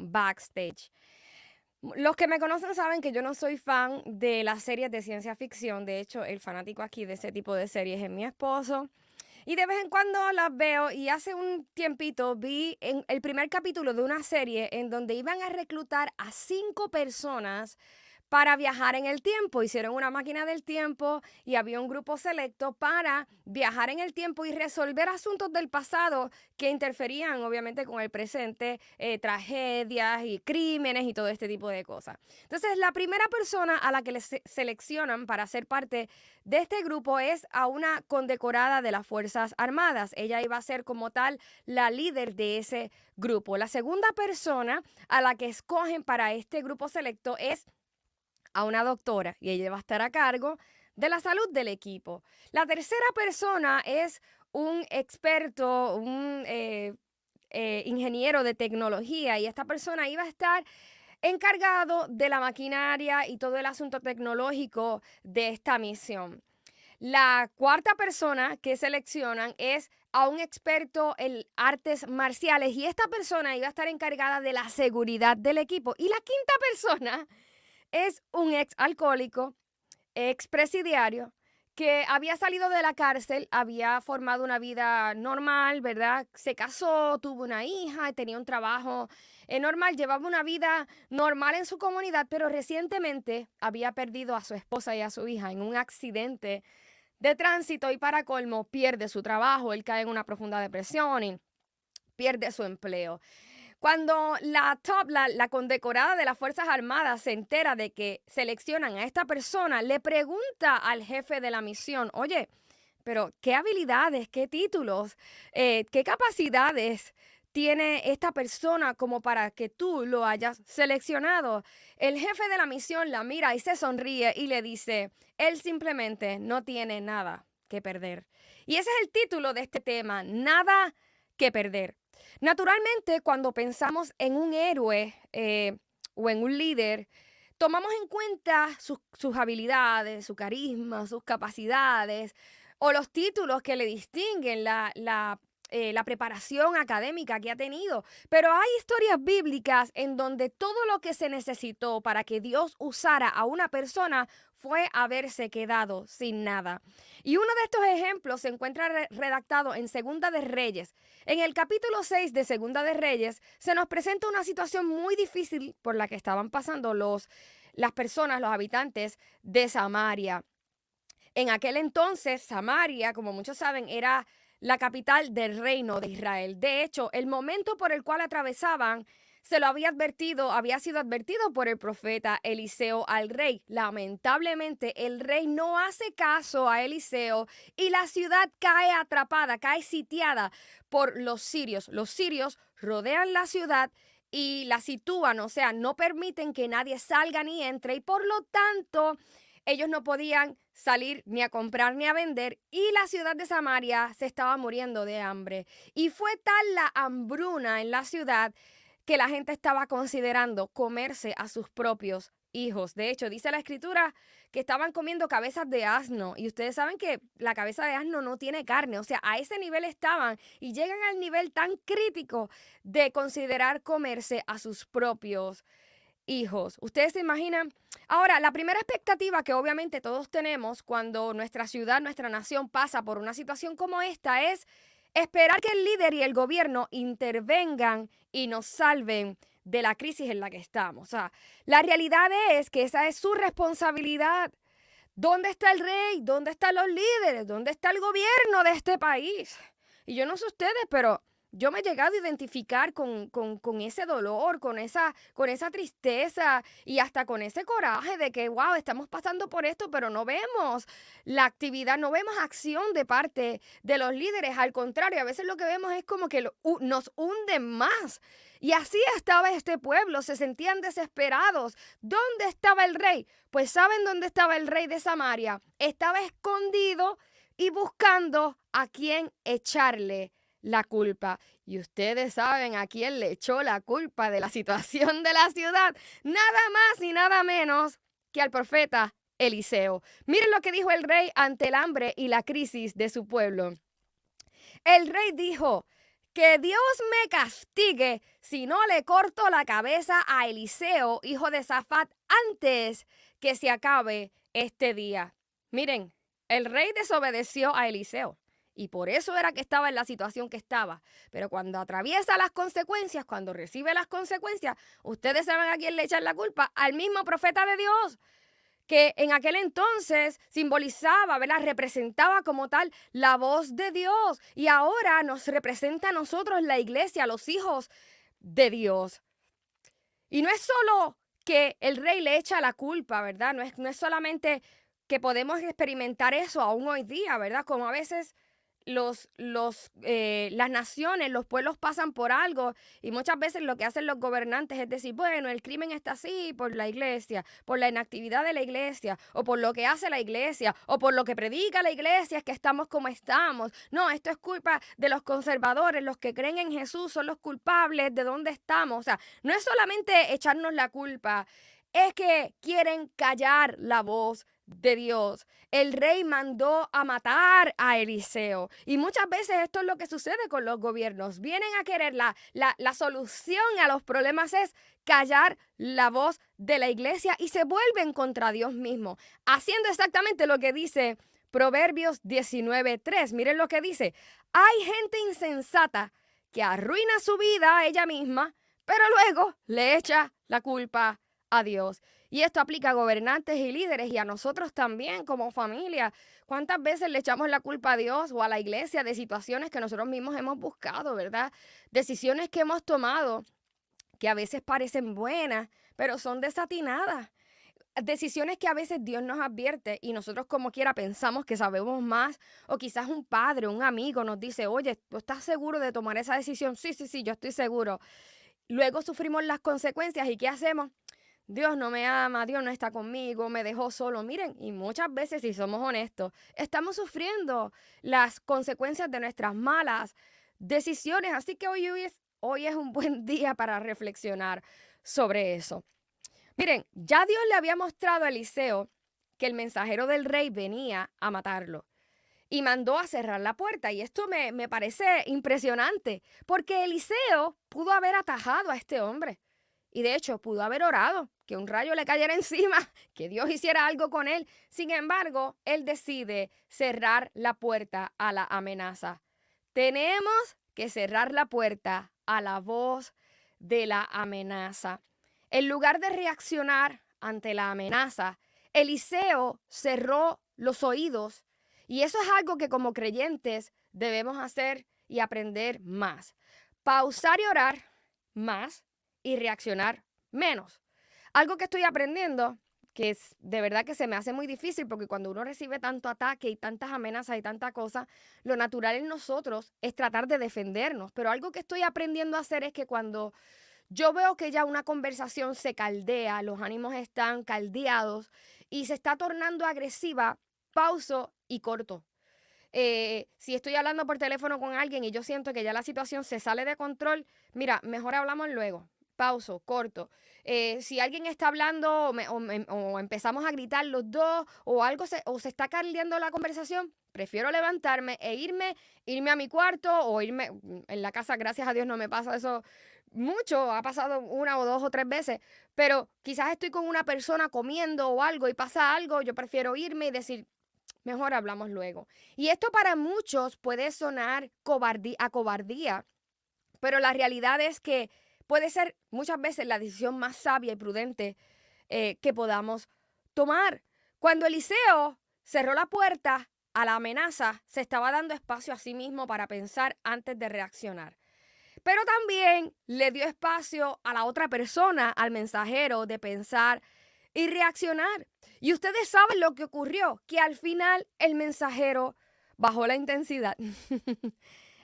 backstage. Los que me conocen saben que yo no soy fan de las series de ciencia ficción. De hecho, el fanático aquí de ese tipo de series es mi esposo. Y de vez en cuando las veo y hace un tiempito vi en el primer capítulo de una serie en donde iban a reclutar a 5 personas para viajar en el tiempo. Hicieron una máquina del tiempo y había un grupo selecto para viajar en el tiempo y resolver asuntos del pasado que interferían obviamente con el presente, tragedias y crímenes y todo este tipo de cosas. Entonces, la primera persona a la que les seleccionan para ser parte de este grupo es a una condecorada de las Fuerzas Armadas. Ella iba a ser como tal la líder de ese grupo. La segunda persona a la que escogen para este grupo selecto es a una doctora y ella va a estar a cargo de la salud del equipo. La tercera persona es un experto, un ingeniero de tecnología y esta persona iba a estar encargado de la maquinaria y todo el asunto tecnológico de esta misión. La cuarta persona que seleccionan es a un experto en artes marciales y esta persona iba a estar encargada de la seguridad del equipo. Y la quinta persona es un ex alcohólico, ex presidiario, que había salido de la cárcel, había formado una vida normal, ¿verdad? Se casó, tuvo una hija, tenía un trabajo normal, llevaba una vida normal en su comunidad, pero recientemente había perdido a su esposa y a su hija en un accidente de tránsito y para colmo pierde su trabajo, él cae en una profunda depresión y pierde su empleo. Cuando la condecorada de las Fuerzas Armadas se entera de que seleccionan a esta persona, le pregunta al jefe de la misión, oye, pero ¿qué habilidades, qué títulos, qué capacidades tiene esta persona como para que tú lo hayas seleccionado? El jefe de la misión la mira y se sonríe y le dice, él simplemente no tiene nada que perder. Y ese es el título de este tema, nada que perder. Naturalmente, cuando pensamos en un héroe o en un líder, tomamos en cuenta sus habilidades, su carisma, sus capacidades o los títulos que le distinguen, la preparación académica que ha tenido. Pero hay historias bíblicas en donde todo lo que se necesitó para que Dios usara a una persona fue haberse quedado sin nada. Y uno de estos ejemplos se encuentra redactado en Segunda de Reyes. En el capítulo 6 de Segunda de Reyes se nos presenta una situación muy difícil por la que estaban pasando las personas, los habitantes de Samaria. En aquel entonces, Samaria, como muchos saben, era la capital del reino de Israel. De hecho, el momento por el cual atravesaban se lo había sido advertido por el profeta Eliseo al rey. Lamentablemente, el rey no hace caso a Eliseo y la ciudad cae atrapada, cae sitiada por los sirios. Los sirios rodean la ciudad y la sitúan, o sea, no permiten que nadie salga ni entre y por lo tanto ellos no podían salir ni a comprar ni a vender y la ciudad de Samaria se estaba muriendo de hambre. Y fue tal la hambruna en la ciudad que la gente estaba considerando comerse a sus propios hijos. De hecho, dice la escritura que estaban comiendo cabezas de asno y ustedes saben que la cabeza de asno no tiene carne, o sea, a ese nivel estaban y llegan al nivel tan crítico de considerar comerse a sus propios hijos. ¿Ustedes se imaginan? Ahora, la primera expectativa que obviamente todos tenemos cuando nuestra ciudad, nuestra nación pasa por una situación como esta es esperar que el líder y el gobierno intervengan y nos salven de la crisis en la que estamos. O sea, la realidad es que esa es su responsabilidad. ¿Dónde está el rey? ¿Dónde están los líderes? ¿Dónde está el gobierno de este país? Y yo no sé ustedes, pero yo me he llegado a identificar con ese dolor, con esa tristeza y hasta con ese coraje de que, wow, estamos pasando por esto, pero no vemos la actividad, no vemos acción de parte de los líderes. Al contrario, a veces lo que vemos es como que nos hunden más. Y así estaba este pueblo, se sentían desesperados. ¿Dónde estaba el rey? Pues ¿saben dónde estaba el rey de Samaria? Estaba escondido y buscando a quién echarle la culpa. Y ustedes saben a quién le echó la culpa de la situación de la ciudad. Nada más y nada menos que al profeta Eliseo. Miren lo que dijo el rey ante el hambre y la crisis de su pueblo. El rey dijo, que Dios me castigue si no le corto la cabeza a Eliseo, hijo de Safat, antes que se acabe este día. Miren, el rey desobedeció a Eliseo y por eso era que estaba en la situación que estaba. Pero cuando atraviesa las consecuencias, cuando recibe las consecuencias, ustedes saben a quién le echan la culpa, al mismo profeta de Dios, que en aquel entonces simbolizaba, ¿verdad? Representaba como tal la voz de Dios y ahora nos representa a nosotros, la iglesia, los hijos de Dios. Y no es solo que el rey le echa la culpa, ¿verdad? No es solamente que podemos experimentar eso aún hoy día, ¿verdad? Como a veces las naciones, los pueblos pasan por algo y muchas veces lo que hacen los gobernantes es decir, bueno, el crimen está así por la iglesia, por la inactividad de la iglesia, o por lo que hace la iglesia, o por lo que predica la iglesia es que estamos como estamos. No, esto es culpa de los conservadores, los que creen en Jesús son los culpables de dónde estamos. O sea, no es solamente echarnos la culpa, es que quieren callar la voz de Dios. El rey mandó a matar a Eliseo. Y muchas veces esto es lo que sucede con los gobiernos. Vienen a querer la solución a los problemas es callar la voz de la iglesia y se vuelven contra Dios mismo, haciendo exactamente lo que dice Proverbios 19:3. Miren lo que dice. Hay gente insensata que arruina su vida a ella misma, pero luego le echa la culpa a Dios. Y esto aplica a gobernantes y líderes y a nosotros también como familia. ¿Cuántas veces le echamos la culpa a Dios o a la iglesia de situaciones que nosotros mismos hemos buscado, verdad? Decisiones que hemos tomado que a veces parecen buenas, pero son desatinadas. Decisiones que a veces Dios nos advierte y nosotros como quiera pensamos que sabemos más, o quizás un padre, un amigo nos dice, oye, ¿tú estás seguro de tomar esa decisión? Sí, sí, sí, yo estoy seguro. Luego sufrimos las consecuencias y ¿qué hacemos? Dios no me ama, Dios no está conmigo, me dejó solo. Miren, y muchas veces, si somos honestos, estamos sufriendo las consecuencias de nuestras malas decisiones. Así que hoy es un buen día para reflexionar sobre eso. Miren, ya Dios le había mostrado a Eliseo que el mensajero del rey venía a matarlo y mandó a cerrar la puerta. Y esto me parece impresionante, porque Eliseo pudo haber atajado a este hombre. Y de hecho, pudo haber orado, que un rayo le cayera encima, que Dios hiciera algo con él. Sin embargo, él decide cerrar la puerta a la amenaza. Tenemos que cerrar la puerta a la voz de la amenaza. En lugar de reaccionar ante la amenaza, Eliseo cerró los oídos. Y eso es algo que como creyentes debemos hacer y aprender más. Pausar y orar más y reaccionar menos. Algo que estoy aprendiendo, que es de verdad que se me hace muy difícil, porque cuando uno recibe tanto ataque y tantas amenazas y tanta cosa, lo natural en nosotros es tratar de defendernos. Pero algo que estoy aprendiendo a hacer es que cuando yo veo que ya una conversación se caldea, los ánimos están caldeados y se está tornando agresiva, pauso y corto. Si estoy hablando por teléfono con alguien y yo siento que ya la situación se sale de control, mira, mejor hablamos luego. Pauso, corto. Si alguien está hablando o empezamos a gritar los dos o algo o se está caldeando la conversación, prefiero levantarme e irme a mi cuarto o irme en la casa. Gracias a Dios no me pasa eso mucho, ha pasado una o dos o tres veces, pero quizás estoy con una persona comiendo o algo y pasa algo, yo prefiero irme y decir, mejor hablamos luego. Y esto para muchos puede sonar a cobardía, pero la realidad es que puede ser muchas veces la decisión más sabia y prudente que podamos tomar. Cuando Eliseo cerró la puerta a la amenaza, se estaba dando espacio a sí mismo para pensar antes de reaccionar. Pero también le dio espacio a la otra persona, al mensajero, de pensar y reaccionar. Y ustedes saben lo que ocurrió, que al final el mensajero bajó la intensidad.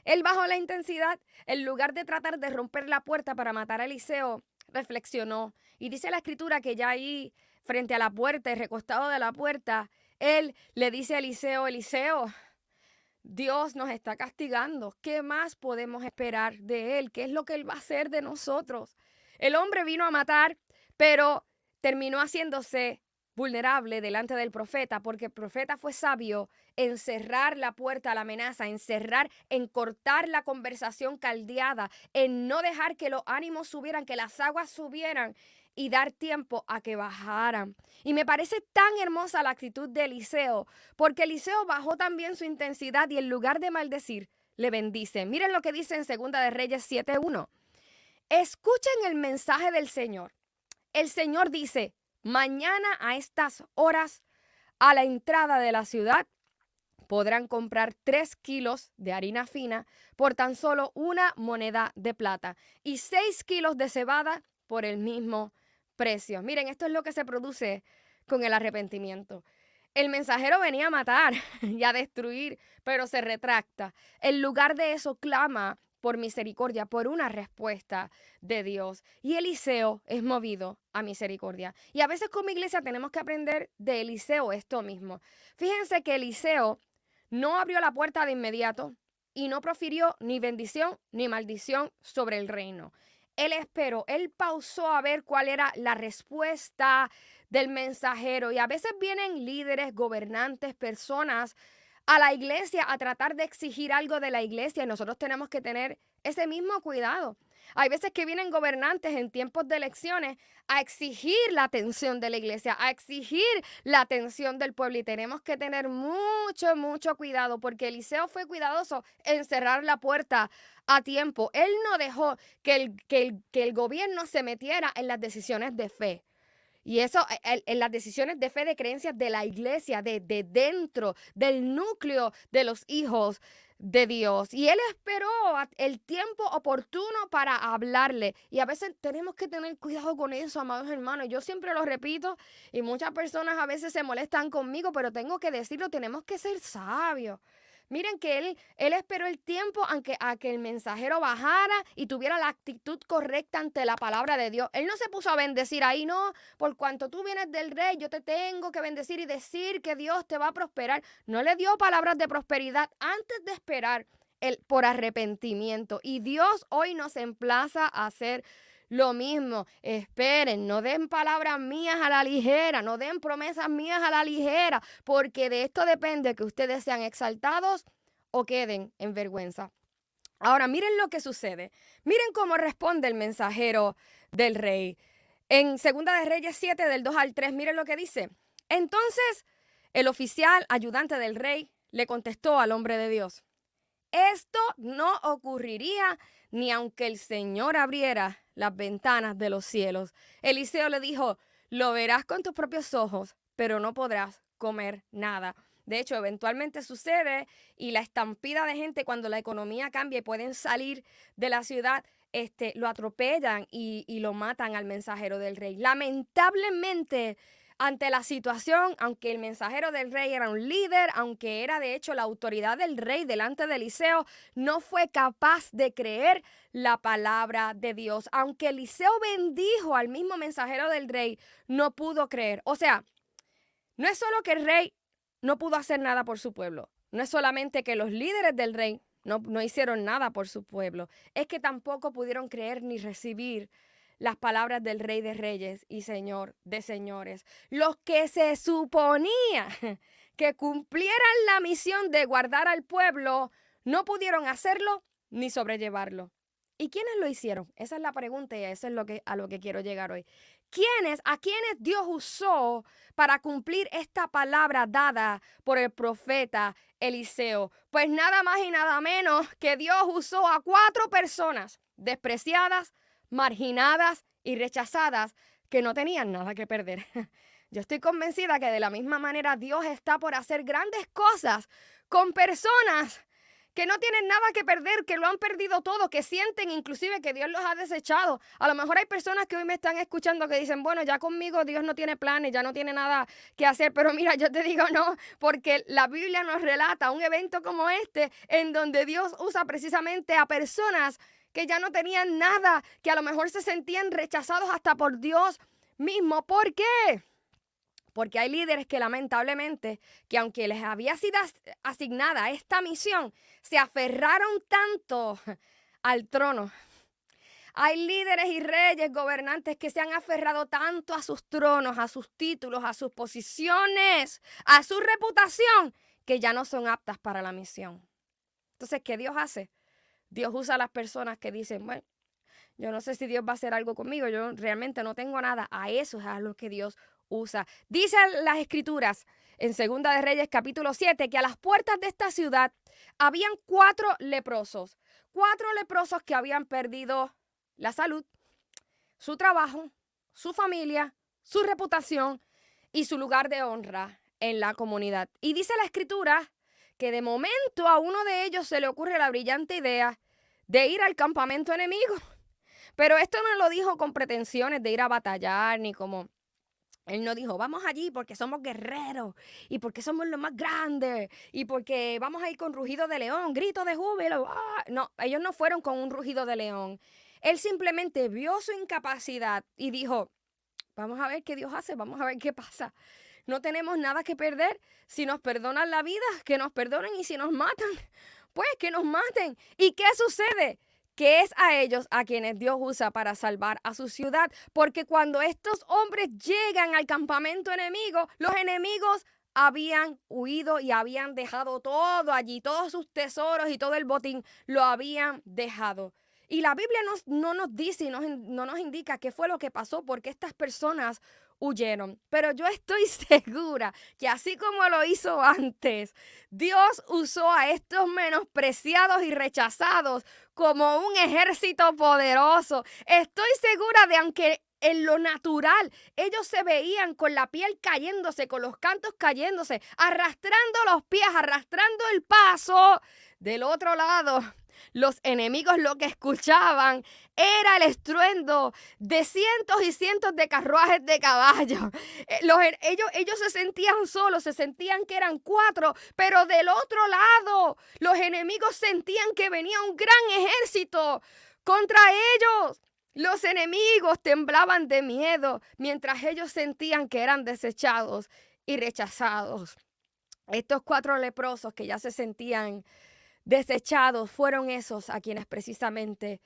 Él bajó la intensidad. En lugar de tratar de romper la puerta para matar a Eliseo, reflexionó. Y dice la escritura que ya ahí, frente a la puerta y recostado de la puerta, él le dice a Eliseo, Eliseo, Dios nos está castigando. ¿Qué más podemos esperar de Él? ¿Qué es lo que Él va a hacer de nosotros? El hombre vino a matar, pero terminó haciéndose vulnerable delante del profeta, porque el profeta fue sabio en cerrar la puerta a la amenaza, en cortar la conversación caldeada, en no dejar que los ánimos subieran, que las aguas subieran y dar tiempo a que bajaran. Y me parece tan hermosa la actitud de Eliseo, porque Eliseo bajó también su intensidad y en lugar de maldecir, le bendice. Miren lo que dice en Segunda de Reyes 7:1. Escuchen el mensaje del Señor. El Señor dice, mañana a estas horas, a la entrada de la ciudad, podrán comprar 3 kilos de harina fina por tan solo 1 moneda de plata y 6 kilos de cebada por el mismo precio. Miren, esto es lo que se produce con el arrepentimiento. El mensajero venía a matar y a destruir, pero se retracta. En lugar de eso, clama por misericordia, por una respuesta de Dios. Y Eliseo es movido a misericordia. Y a veces como iglesia tenemos que aprender de Eliseo esto mismo. Fíjense que Eliseo no abrió la puerta de inmediato y no profirió ni bendición ni maldición sobre el reino. Él esperó, él pausó a ver cuál era la respuesta del mensajero. Y a veces vienen líderes, gobernantes, personas a la iglesia a tratar de exigir algo de la iglesia y nosotros tenemos que tener ese mismo cuidado. Hay veces que vienen gobernantes en tiempos de elecciones a exigir la atención de la iglesia, a exigir la atención del pueblo y tenemos que tener mucho cuidado porque Eliseo fue cuidadoso en cerrar la puerta a tiempo. Él no dejó que el gobierno se metiera en las decisiones de fe. Y eso en las decisiones de fe, de creencias de la iglesia, de dentro, del núcleo de los hijos de Dios. Y él esperó el tiempo oportuno para hablarle. Y a veces tenemos que tener cuidado con eso, amados hermanos. Yo siempre lo repito y muchas personas a veces se molestan conmigo, pero tengo que decirlo, tenemos que ser sabios. Miren que él esperó el tiempo a que el mensajero bajara y tuviera la actitud correcta ante la palabra de Dios. Él no se puso a bendecir ahí, no, por cuanto tú vienes del rey, yo te tengo que bendecir y decir que Dios te va a prosperar. No le dio palabras de prosperidad antes de esperar por arrepentimiento. Y Dios hoy nos emplaza a hacer lo mismo. Esperen, no den palabras mías a la ligera, no den promesas mías a la ligera, porque de esto depende que ustedes sean exaltados o queden en vergüenza. Ahora, miren lo que sucede. Miren cómo responde el mensajero del rey. En Segunda de Reyes 7, del 2 al 3, miren lo que dice. Entonces, el oficial ayudante del rey le contestó al hombre de Dios. Esto no ocurriría ni aunque el Señor abriera las ventanas de los cielos. Eliseo le dijo, lo verás con tus propios ojos, pero no podrás comer nada. De hecho, eventualmente sucede y la estampida de gente cuando la economía cambia y pueden salir de la ciudad, lo atropellan y lo matan al mensajero del rey. Lamentablemente, ante la situación, aunque el mensajero del rey era un líder, aunque era de hecho la autoridad del rey delante de Eliseo, no fue capaz de creer la palabra de Dios. Aunque Eliseo bendijo al mismo mensajero del rey, no pudo creer. O sea, no es solo que el rey no pudo hacer nada por su pueblo, no es solamente que los líderes del rey no hicieron nada por su pueblo, es que tampoco pudieron creer ni recibir las palabras del Rey de Reyes y Señor de Señores. Los que se suponía que cumplieran la misión de guardar al pueblo, no pudieron hacerlo ni sobrellevarlo. ¿Y quiénes lo hicieron? Esa es la pregunta y eso es a lo que quiero llegar hoy. ¿A quiénes Dios usó para cumplir esta palabra dada por el profeta Eliseo? Pues nada más y nada menos que Dios usó a 4 personas despreciadas, marginadas y rechazadas que no tenían nada que perder. Yo estoy convencida que de la misma manera Dios está por hacer grandes cosas con personas que no tienen nada que perder, que lo han perdido todo, que sienten inclusive que Dios los ha desechado. A lo mejor hay personas que hoy me están escuchando que dicen, bueno, ya conmigo Dios no tiene planes, ya no tiene nada que hacer. Pero mira, yo te digo no, porque la Biblia nos relata un evento como este en donde Dios usa precisamente a personas que ya no tenían nada, que a lo mejor se sentían rechazados hasta por Dios mismo. ¿Por qué? Porque hay líderes que lamentablemente, que aunque les había sido asignada esta misión, se aferraron tanto al trono, Hay líderes y reyes, gobernantes que se han aferrado tanto a sus tronos, a sus títulos, a sus posiciones, a su reputación, que ya no son aptas para la misión. Entonces, ¿qué Dios hace? Dios usa a las personas que dicen, bueno, yo no sé si Dios va a hacer algo conmigo, yo realmente no tengo nada. A eso es a lo que Dios usa. Dicen las Escrituras en Segunda de Reyes capítulo 7 que a las puertas de esta ciudad habían 4 leprosos. 4 leprosos que habían perdido la salud, su trabajo, su familia, su reputación y su lugar de honra en la comunidad. Y dice la Escritura que de momento a uno de ellos se le ocurre la brillante idea de ir al campamento enemigo. Pero esto no lo dijo con pretensiones de ir a batallar, ni como... Él no dijo, vamos allí porque somos guerreros y porque somos los más grandes y porque vamos a ir con rugido de león, grito de júbilo. ¡Ah! No, ellos no fueron con un rugido de león. Él simplemente vio su incapacidad y dijo, vamos a ver qué Dios hace, vamos a ver qué pasa. No tenemos nada que perder. Si nos perdonan la vida, que nos perdonen, y si nos matan, pues que nos maten. ¿Y qué sucede? Que es a ellos a quienes Dios usa para salvar a su ciudad. Porque cuando estos hombres llegan al campamento enemigo, los enemigos habían huido y habían dejado todo allí, todos sus tesoros y todo el botín lo habían dejado. Y la Biblia no nos dice y no nos indica qué fue lo que pasó, porque estas personas huyeron. Pero yo estoy segura que así como lo hizo antes, Dios usó a estos menospreciados y rechazados como un ejército poderoso. Estoy segura de aunque en lo natural ellos se veían con la piel cayéndose, con los cantos cayéndose, arrastrando los pies, arrastrando el paso, del otro lado los enemigos lo que escuchaban era el estruendo de cientos y cientos de carruajes de caballos. Ellos se sentían solos, se sentían que eran 4, pero del otro lado los enemigos sentían que venía un gran ejército contra ellos. Los enemigos temblaban de miedo mientras ellos sentían que eran desechados y rechazados. Estos 4 leprosos que ya se sentían desechados fueron esos a quienes precisamente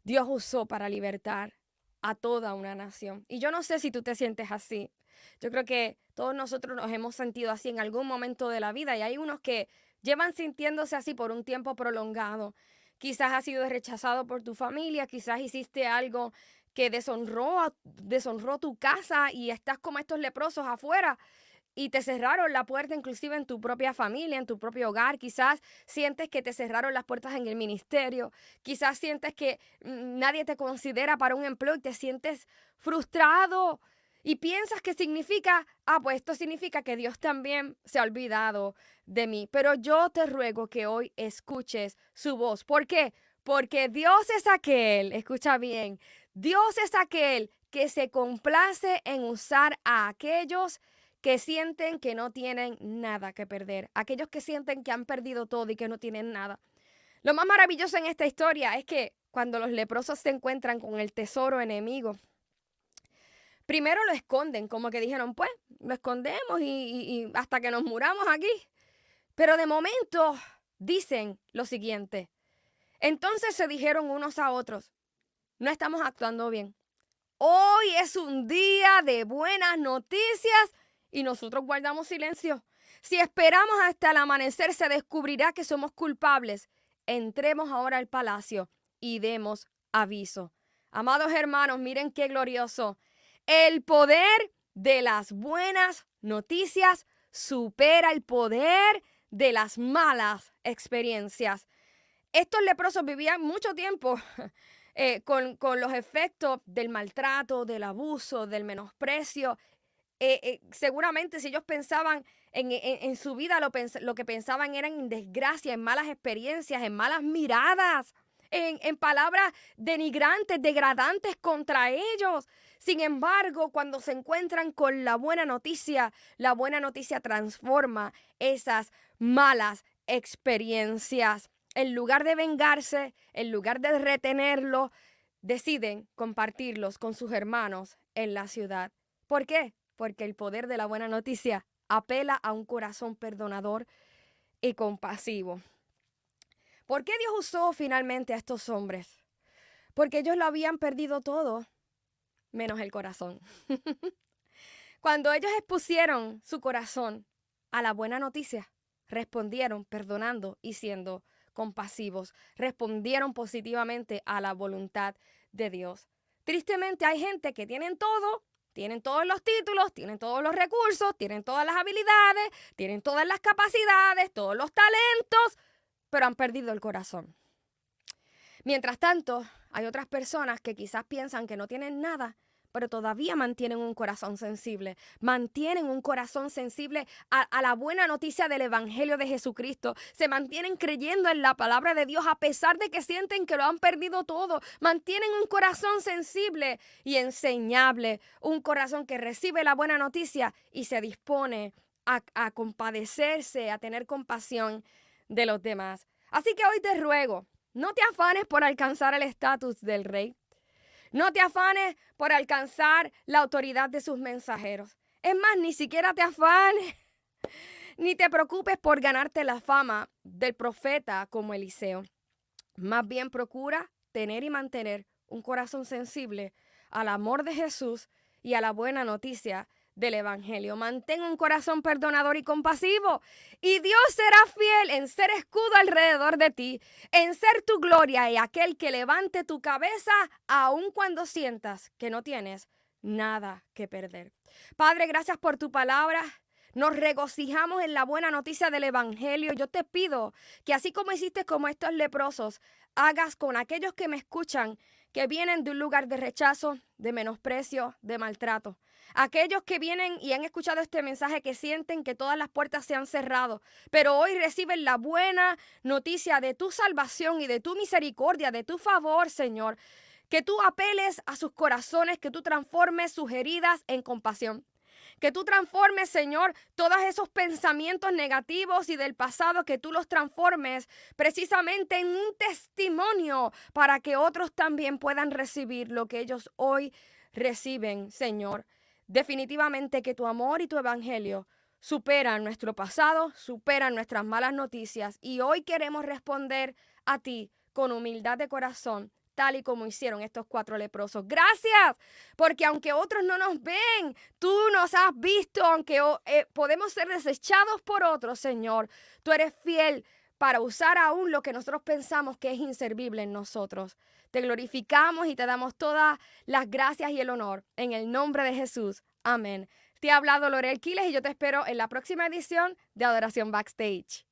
Dios usó para libertar a toda una nación. Y yo no sé si tú te sientes así. Yo creo que todos nosotros nos hemos sentido así en algún momento de la vida, y hay unos que llevan sintiéndose así por un tiempo prolongado. Quizás has sido rechazado por tu familia, quizás hiciste algo que deshonró tu casa y estás como estos leprosos afuera. Y te cerraron la puerta inclusive en tu propia familia, en tu propio hogar. Quizás sientes que te cerraron las puertas en el ministerio. Quizás sientes que nadie te considera para un empleo y te sientes frustrado. Y piensas que significa, pues esto significa que Dios también se ha olvidado de mí. Pero yo te ruego que hoy escuches su voz. ¿Por qué? Porque Dios es aquel, escucha bien, Dios es aquel que se complace en usar a aquellos que sienten que no tienen nada que perder, aquellos que sienten que han perdido todo y que no tienen nada. Lo más maravilloso en esta historia es que cuando los leprosos se encuentran con el tesoro enemigo, primero lo esconden, como que dijeron, pues, lo escondemos y hasta que nos muramos aquí. Pero de momento dicen lo siguiente. Entonces se dijeron unos a otros, no estamos actuando bien. Hoy es un día de buenas noticias y nosotros guardamos silencio. Si esperamos hasta el amanecer, se descubrirá que somos culpables. Entremos ahora al palacio y demos aviso. Amados hermanos, miren qué glorioso. El poder de las buenas noticias supera el poder de las malas experiencias. Estos leprosos vivían mucho tiempo con los efectos del maltrato, del abuso, del menosprecio. Seguramente si ellos pensaban en su vida, lo que pensaban era en desgracia, en malas experiencias, en malas miradas, en palabras denigrantes, degradantes contra ellos. Sin embargo, cuando se encuentran con la buena noticia transforma esas malas experiencias. En lugar de vengarse, en lugar de retenerlo, deciden compartirlos con sus hermanos en la ciudad. ¿Por qué? Porque el poder de la buena noticia apela a un corazón perdonador y compasivo. ¿Por qué Dios usó finalmente a estos hombres? porque ellos lo habían perdido todo, menos el corazón. Cuando ellos expusieron su corazón a la buena noticia, respondieron perdonando y siendo compasivos. Respondieron positivamente a la voluntad de Dios. Tristemente hay gente que tienen todo, tienen todos los títulos, tienen todos los recursos, tienen todas las habilidades, tienen todas las capacidades, todos los talentos, pero han perdido el corazón. Mientras tanto, hay otras personas que quizás piensan que no tienen nada, pero todavía mantienen un corazón sensible. Mantienen un corazón sensible a la buena noticia del Evangelio de Jesucristo. Se mantienen creyendo en la palabra de Dios a pesar de que sienten que lo han perdido todo. Mantienen un corazón sensible y enseñable. Un corazón que recibe la buena noticia y se dispone a compadecerse, a tener compasión de los demás. Así que hoy te ruego, no te afanes por alcanzar el estatus del rey. No te afanes por alcanzar la autoridad de sus mensajeros. Es más, ni siquiera te afanes, ni te preocupes por ganarte la fama del profeta como Eliseo. Más bien procura tener y mantener un corazón sensible al amor de Jesús y a la buena noticia del Evangelio. Mantén un corazón perdonador y compasivo, y Dios será fiel en ser escudo alrededor de ti, en ser tu gloria y aquel que levante tu cabeza aun cuando sientas que no tienes nada que perder. Padre, gracias por tu palabra. Nos regocijamos en la buena noticia del Evangelio. Yo te pido que así como hiciste con estos leprosos, hagas con aquellos que me escuchan, que vienen de un lugar de rechazo, de menosprecio, de maltrato. Aquellos que vienen y han escuchado este mensaje, que sienten que todas las puertas se han cerrado, pero hoy reciben la buena noticia de tu salvación y de tu misericordia, de tu favor, Señor. Que tú apeles a sus corazones, que tú transformes sus heridas en compasión. Que tú transformes, Señor, todos esos pensamientos negativos y del pasado, que tú los transformes precisamente en un testimonio para que otros también puedan recibir lo que ellos hoy reciben, Señor. Definitivamente que tu amor y tu evangelio superan nuestro pasado, superan nuestras malas noticias, y hoy queremos responder a ti con humildad de corazón, tal y como hicieron estos 4 leprosos. Gracias, porque aunque otros no nos ven, tú nos has visto. Aunque podemos ser desechados por otros, Señor, tú eres fiel para usar aún lo que nosotros pensamos que es inservible en nosotros. Te glorificamos y te damos todas las gracias y el honor en el nombre de Jesús. Amén. Te ha hablado Lorel Quiles y yo te espero en la próxima edición de Adoración Backstage.